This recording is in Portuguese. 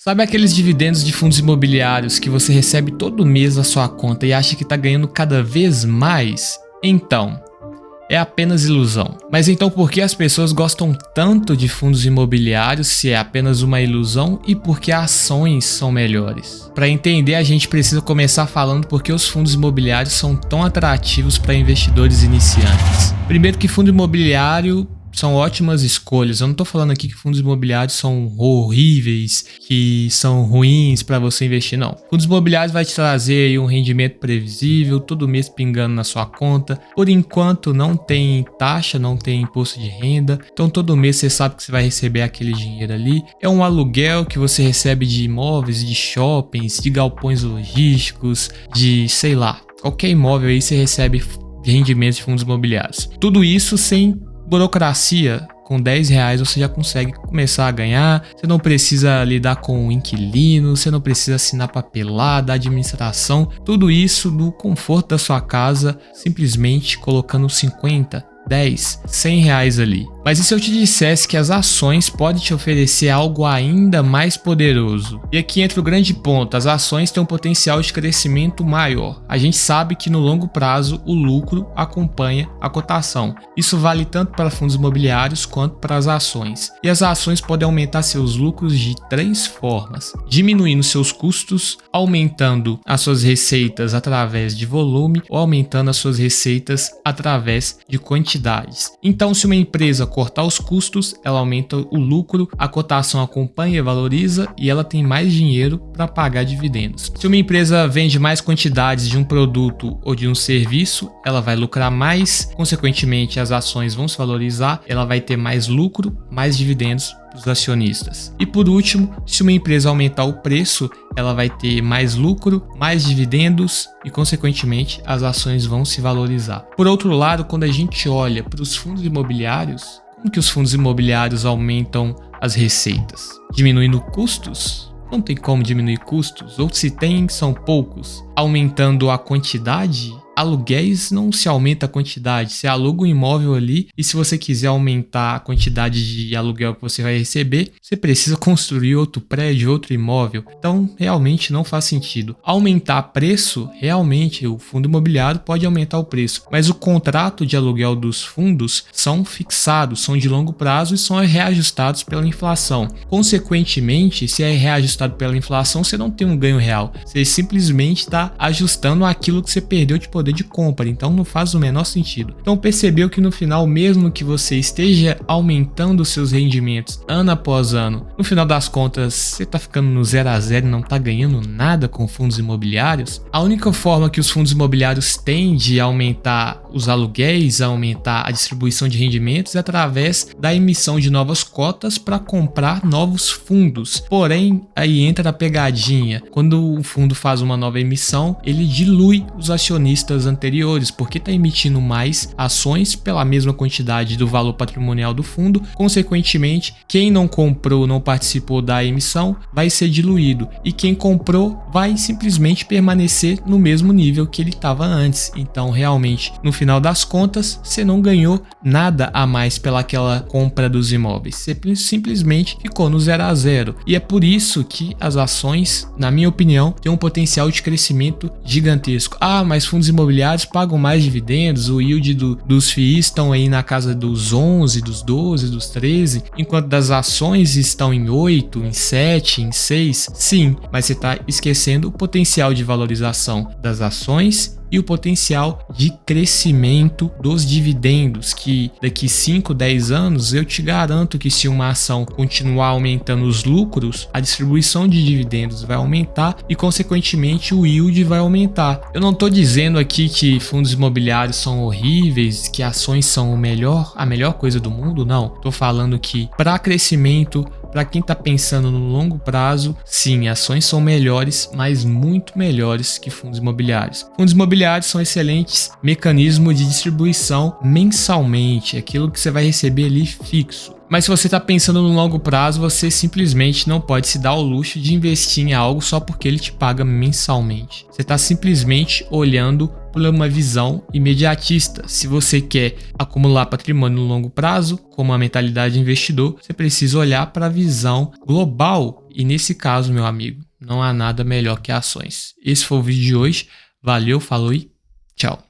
Sabe aqueles dividendos de fundos imobiliários que você recebe todo mês na sua conta e acha que está ganhando cada vez mais? Então, é apenas ilusão. Mas então por que as pessoas gostam tanto de fundos imobiliários se é apenas uma ilusão e por que ações são melhores? Para entender, a gente precisa começar falando por que os fundos imobiliários são tão atrativos para investidores iniciantes. Primeiro que fundo imobiliário são ótimas escolhas. Eu não estou falando aqui que fundos imobiliários são horríveis, que são ruins para você investir, não. Fundos imobiliários vai te trazer aí um rendimento previsível, todo mês pingando na sua conta. Por enquanto não tem taxa, não tem imposto de renda, então todo mês você sabe que você vai receber aquele dinheiro ali. É um aluguel que você recebe de imóveis, de shoppings, de galpões logísticos, de sei lá, qualquer imóvel aí você recebe rendimentos de fundos imobiliários. Tudo isso sem burocracia. Com R$10 você já consegue começar a ganhar, você não precisa lidar com o inquilino, você não precisa assinar papelada, administração, tudo isso no conforto da sua casa, simplesmente colocando 50, 10, 100 reais ali. Mas e se eu te dissesse que as ações podem te oferecer algo ainda mais poderoso? E aqui entra o grande ponto, as ações têm um potencial de crescimento maior. A gente sabe que no longo prazo o lucro acompanha a cotação. Isso vale tanto para fundos imobiliários quanto para as ações. E as ações podem aumentar seus lucros de 3 formas: diminuindo seus custos, aumentando as suas receitas através de volume ou aumentando as suas receitas através de quantidades. Então, se uma empresa cortar os custos, ela aumenta o lucro, a cotação acompanha e valoriza e ela tem mais dinheiro para pagar dividendos. Se uma empresa vende mais quantidades de um produto ou de um serviço, ela vai lucrar mais, consequentemente as ações vão se valorizar, ela vai ter mais lucro, mais dividendos para os acionistas. E por último, se uma empresa aumentar o preço, ela vai ter mais lucro, mais dividendos e consequentemente as ações vão se valorizar. Por outro lado, quando a gente olha para os fundos imobiliários, como que os fundos imobiliários aumentam as receitas? Diminuindo custos? Não tem como diminuir custos, ou se tem, são poucos. Aumentando a quantidade? Aluguéis não se aumenta a quantidade, você aluga um imóvel ali e se você quiser aumentar a quantidade de aluguel que você vai receber, você precisa construir outro prédio, outro imóvel, então realmente não faz sentido. Aumentar preço, realmente o fundo imobiliário pode aumentar o preço, mas o contrato de aluguel dos fundos são fixados, são de longo prazo e são reajustados pela inflação. Consequentemente, se é reajustado pela inflação, você não tem um ganho real, você simplesmente está ajustando aquilo que você perdeu de poder de compra, então não faz o menor sentido. Então percebeu que no final, mesmo que você esteja aumentando os seus rendimentos ano após ano, no final das contas você está ficando no 0 a 0 e não está ganhando nada com fundos imobiliários. A única forma que os fundos imobiliários têm de aumentar os aluguéis, aumentar a distribuição de rendimentos é através da emissão de novas cotas para comprar novos fundos. Porém, aí entra a pegadinha. Quando o fundo faz uma nova emissão, ele dilui os acionistas anteriores, porque está emitindo mais ações pela mesma quantidade do valor patrimonial do fundo. Consequentemente, quem não comprou, não participou da emissão, vai ser diluído, e quem comprou vai simplesmente permanecer no mesmo nível que ele estava antes. Então, realmente, no final das contas, você não ganhou nada a mais pelaquela compra dos imóveis, você simplesmente ficou no 0 a 0. E é por isso que as ações, na minha opinião, têm um potencial de crescimento gigantesco. Mas fundos imobiliários pagam mais dividendos, o yield dos FIIs estão aí na casa dos 11, dos 12, dos 13, enquanto das ações estão em 8, em 7, em 6. Sim, mas você está esquecendo o potencial de valorização das ações e o potencial de crescimento dos dividendos, que daqui 5, 10 anos eu te garanto que se uma ação continuar aumentando os lucros, a distribuição de dividendos vai aumentar e consequentemente o yield vai aumentar. Eu não estou dizendo aqui que fundos imobiliários são horríveis, que ações são a melhor coisa do mundo, não. Estou falando que para crescimento, para quem está pensando no longo prazo, sim, ações são melhores, mas muito melhores que fundos imobiliários. Fundos imobiliários são excelentes mecanismos de distribuição mensalmente, aquilo que você vai receber ali fixo. Mas se você está pensando no longo prazo, você simplesmente não pode se dar ao luxo de investir em algo só porque ele te paga mensalmente. Você está simplesmente olhando por uma visão imediatista. Se você quer acumular patrimônio no longo prazo, com uma mentalidade de investidor, você precisa olhar para a visão global. E nesse caso, meu amigo, não há nada melhor que ações. Esse foi o vídeo de hoje. Valeu, falou e tchau.